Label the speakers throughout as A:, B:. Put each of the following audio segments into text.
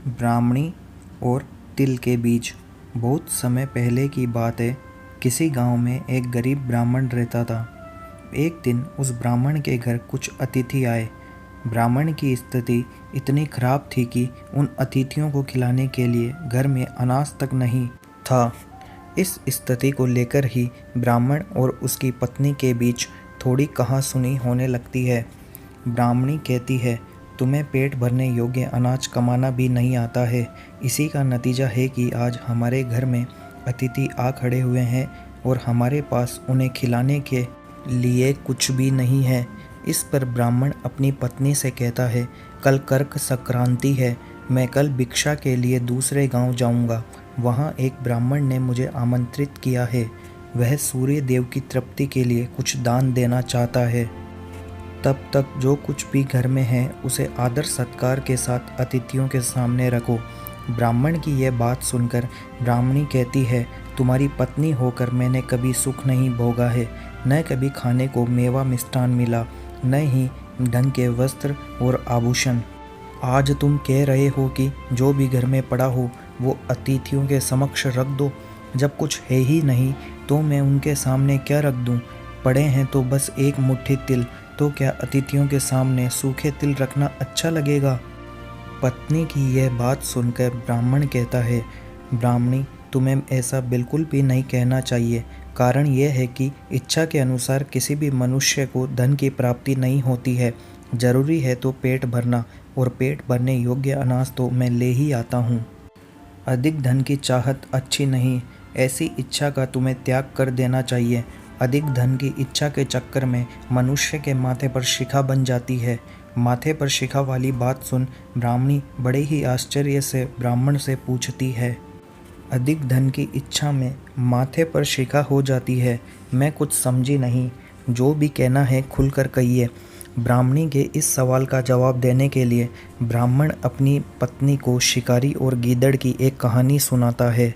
A: ब्राह्मणी और तिल के बीज। बहुत समय पहले की बात है। किसी गांव में एक गरीब ब्राह्मण रहता था। एक दिन उस ब्राह्मण के घर कुछ अतिथि आए। ब्राह्मण की स्थिति इतनी खराब थी कि उन अतिथियों को खिलाने के लिए घर में अनाज तक नहीं था। इस स्थिति को लेकर ही ब्राह्मण और उसकी पत्नी के बीच थोड़ी कहासुनी होने लगती है। ब्राह्मणी कहती है, तुम्हें पेट भरने योग्य अनाज कमाना भी नहीं आता है। इसी का नतीजा है कि आज हमारे घर में अतिथि आ खड़े हुए हैं और हमारे पास उन्हें खिलाने के लिए कुछ भी नहीं है। इस पर ब्राह्मण अपनी पत्नी से कहता है, कल कर्क संक्रांति है, मैं कल भिक्षा के लिए दूसरे गांव जाऊंगा। वहां एक ब्राह्मण ने मुझे आमंत्रित किया है। वह सूर्य देव की तृप्ति के लिए कुछ दान देना चाहता है। तब तक जो कुछ भी घर में है उसे आदर सत्कार के साथ अतिथियों के सामने रखो। ब्राह्मण की यह बात सुनकर ब्राह्मणी कहती है, तुम्हारी पत्नी होकर मैंने कभी सुख नहीं भोगा है। न कभी खाने को मेवा मिष्ठान मिला, न ही ढंग के वस्त्र और आभूषण। आज तुम कह रहे हो कि जो भी घर में पड़ा हो वो अतिथियों के समक्ष रख दो। जब कुछ है ही नहीं तो मैं उनके सामने क्या रख दूं? पड़े हैं तो बस एक मुट्ठी तिल, तो क्या अतिथियों के सामने सूखे तिल रखना अच्छा लगेगा? पत्नी की यह बात सुनकर ब्राह्मण कहता है, ब्राह्मणी, तुम्हें ऐसा बिल्कुल भी नहीं कहना चाहिए। कारण यह है कि इच्छा के अनुसार किसी भी मनुष्य को धन की प्राप्ति नहीं होती है। जरूरी है तो पेट भरना, और पेट भरने योग्य अनाज तो मैं ले ही आता हूँ। अधिक धन की चाहत अच्छी नहीं। ऐसी इच्छा का तुम्हें त्याग कर देना चाहिए। अधिक धन की इच्छा के चक्कर में मनुष्य के माथे पर शिखा बन जाती है। माथे पर शिखा वाली बात सुन ब्राह्मणी बड़े ही आश्चर्य से ब्राह्मण से पूछती है, अधिक धन की इच्छा में माथे पर शिखा हो जाती है? मैं कुछ समझी नहीं। जो भी कहना है खुलकर कहिए। ब्राह्मणी के इस सवाल का जवाब देने के लिए ब्राह्मण अपनी पत्नी को शिकारी और गीदड़ की एक कहानी सुनाता है।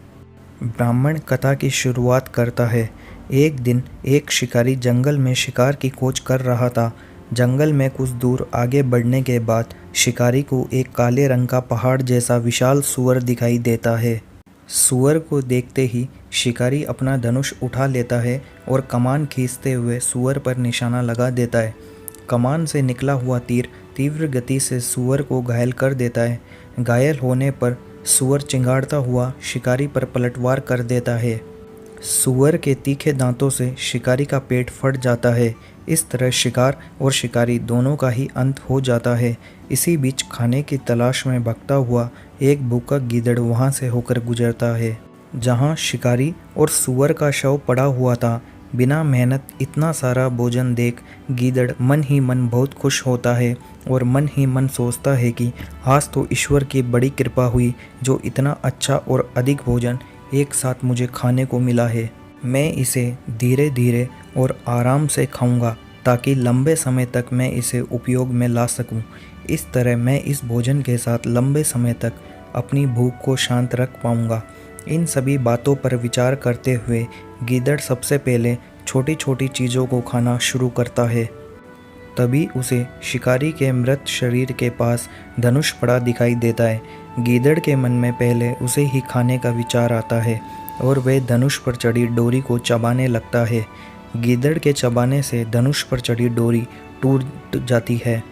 A: ब्राह्मण कथा की शुरुआत करता है। एक दिन एक शिकारी जंगल में शिकार की खोज कर रहा था। जंगल में कुछ दूर आगे बढ़ने के बाद शिकारी को एक काले रंग का पहाड़ जैसा विशाल सूअर दिखाई देता है। सूअर को देखते ही शिकारी अपना धनुष उठा लेता है और कमान खींचते हुए सूअर पर निशाना लगा देता है। कमान से निकला हुआ तीर तीव्र गति से सूअर को घायल कर देता है। घायल होने पर सूअर चिंगाड़ता हुआ शिकारी पर पलटवार कर देता है। सूअर के तीखे दांतों से शिकारी का पेट फट जाता है। इस तरह शिकार और शिकारी दोनों का ही अंत हो जाता है। इसी बीच खाने की तलाश में भटकता हुआ एक भूखा गीदड़ वहां से होकर गुजरता है, जहां शिकारी और सूअर का शव पड़ा हुआ था। बिना मेहनत इतना सारा भोजन देख गीदड़ मन ही मन बहुत खुश होता है और मन ही मन सोचता है कि आज तो ईश्वर की बड़ी कृपा हुई, जो इतना अच्छा और अधिक भोजन एक साथ मुझे खाने को मिला है। मैं इसे धीरे धीरे और आराम से खाऊंगा ताकि लंबे समय तक मैं इसे उपयोग में ला सकूं। इस तरह मैं इस भोजन के साथ लंबे समय तक अपनी भूख को शांत रख पाऊंगा। इन सभी बातों पर विचार करते हुए गीदड़ सबसे पहले छोटी छोटी चीज़ों को खाना शुरू करता है। तभी उसे शिकारी के मृत शरीर के पास धनुष पड़ा दिखाई देता है। गीदड़ के मन में पहले उसे ही खाने का विचार आता है और वह धनुष पर चढ़ी डोरी को चबाने लगता है। गीदड़ के चबाने से धनुष पर चढ़ी डोरी टूट जाती है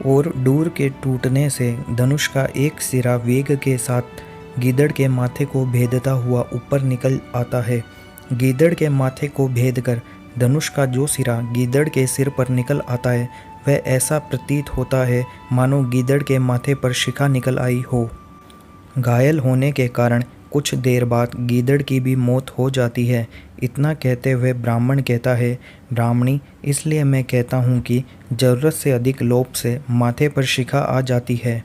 A: और डोर के टूटने से धनुष का एक सिरा वेग के साथ गीदड़ के माथे को भेदता हुआ ऊपर निकल आता है। गीदड़ के माथे को भेदकर धनुष का जो सिरा गीदड़ के सिर पर निकल आता है, वह ऐसा प्रतीत होता है मानो गीदड़ के माथे पर शिखा निकल आई हो। घायल होने के कारण कुछ देर बाद गीदड़ की भी मौत हो जाती है। इतना कहते हुए ब्राह्मण कहता है, ब्राह्मणी, इसलिए मैं कहता हूँ कि ज़रूरत से अधिक लोभ से माथे पर शिखा आ जाती है।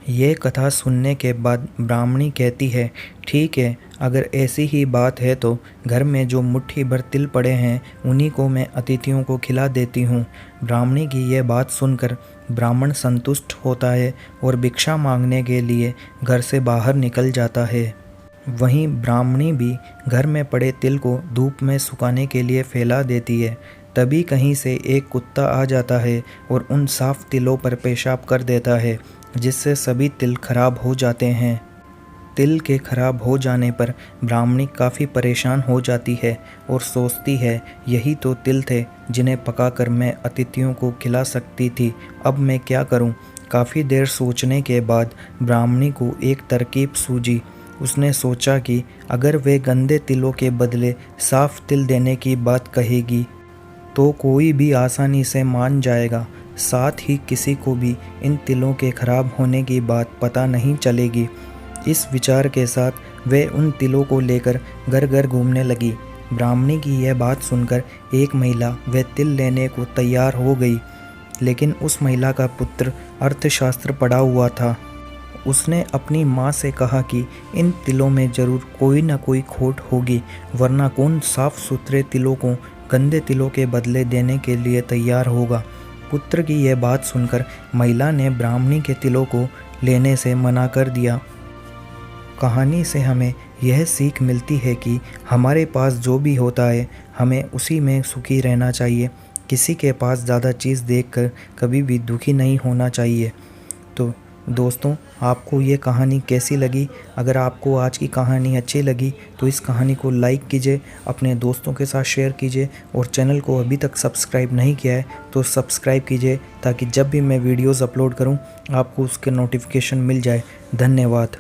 A: यह कथा सुनने के बाद ब्राह्मणी कहती है, ठीक है, अगर ऐसी ही बात है तो घर में जो मुट्ठी भर तिल पड़े हैं उन्हीं को मैं अतिथियों को खिला देती हूँ। ब्राह्मणी की यह बात सुनकर ब्राह्मण संतुष्ट होता है और भिक्षा मांगने के लिए घर से बाहर निकल जाता है। वहीं ब्राह्मणी भी घर में पड़े तिल को धूप में सुखाने के लिए फैला देती है। तभी कहीं से एक कुत्ता आ जाता है और उन साफ तिलों पर पेशाब कर देता है। जिससे सभी तिल खराब हो जाते हैं। तिल के खराब हो जाने पर ब्राह्मणी काफ़ी परेशान हो जाती है और सोचती है यही तो तिल थे जिन्हें पकाकर मैं अतिथियों को खिला सकती थी, अब मैं क्या करूं? काफ़ी देर सोचने के बाद ब्राह्मणी को एक तरकीब सूझी। उसने सोचा कि अगर वे गंदे तिलों के बदले साफ तिल देने की बात कहेगी तो कोई भी आसानी से मान जाएगा, साथ ही किसी को भी इन तिलों के खराब होने की बात पता नहीं चलेगी। इस विचार के साथ वे उन तिलों को लेकर घर घर घूमने लगी। ब्राह्मणी की यह बात सुनकर एक महिला वे तिल लेने को तैयार हो गई, लेकिन उस महिला का पुत्र अर्थशास्त्र पढ़ा हुआ था। उसने अपनी माँ से कहा कि इन तिलों में ज़रूर कोई न कोई खोट होगी, वरना कौन साफ सुथरे तिलों को गंदे तिलों के बदले देने के लिए तैयार होगा। पुत्र की यह बात सुनकर महिला ने ब्राह्मणी के तिलों को लेने से मना कर दिया। कहानी से हमें यह सीख मिलती है कि हमारे पास जो भी होता है हमें उसी में सुखी रहना चाहिए। किसी के पास ज़्यादा चीज़ देखकर कभी भी दुखी नहीं होना चाहिए। तो दोस्तों, आपको ये कहानी कैसी लगी? अगर आपको आज की कहानी अच्छी लगी तो इस कहानी को लाइक कीजिए, अपने दोस्तों के साथ शेयर कीजिए और चैनल को अभी तक सब्सक्राइब नहीं किया है तो सब्सक्राइब कीजिए, ताकि जब भी मैं वीडियोज़ अपलोड करूं आपको उसके नोटिफिकेशन मिल जाए। धन्यवाद।